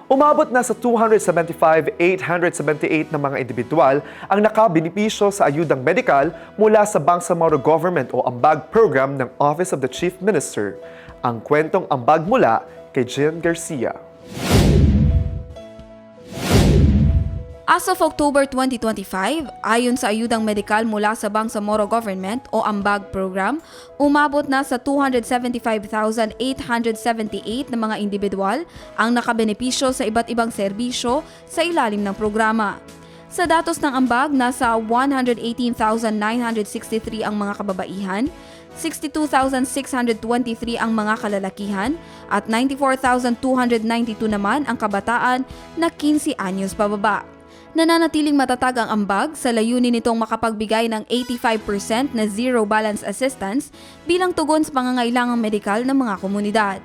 Umabot na sa 275,878 na mga individual ang nakabenepisyo sa ayudang medikal mula sa Bangsamoro Government o Ambag Program ng Office of the Chief Minister. Ang kwentong ambag mula kay Jen Garcia. As of October 2025, ayon sa ayudang medikal mula sa Bangsamoro Government o Ambag Program, umabot na sa 275,878 na mga individual ang nakabenepisyo sa iba't ibang serbisyo sa ilalim ng programa. Sa datos ng Ambag, nasa 118,963 ang mga kababaihan, 62,623 ang mga kalalakihan at 94,292 naman ang kabataan na 15 anyos pababa. Nananatiling matatag ang ambag sa layunin nitong makapagbigay ng 85% na zero balance assistance bilang tugon sa pangangailangang medikal ng mga komunidad.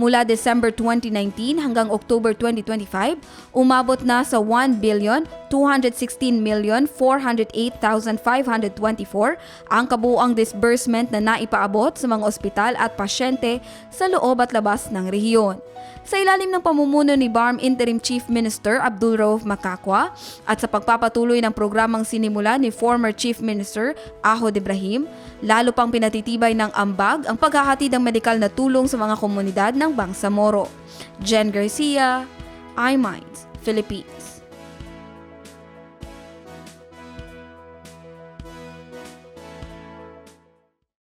Mula December 2019 hanggang October 2025, umabot na sa 1,216,408,524 ang kabuuang disbursement na naipaabot sa mga ospital at pasyente sa loob at labas ng rehiyon. Sa ilalim ng pamumuno ni BARM Interim Chief Minister Abdul Rauf Makakwa at sa pagpapatuloy ng programang sinimula ni former Chief Minister Ahod Ibrahim, lalo pang pinatitibay ng ambag ang paghahatid ng medikal na tulong sa mga komunidad ng Bangsamoro. Jen Garcia, iMinds, Philippines.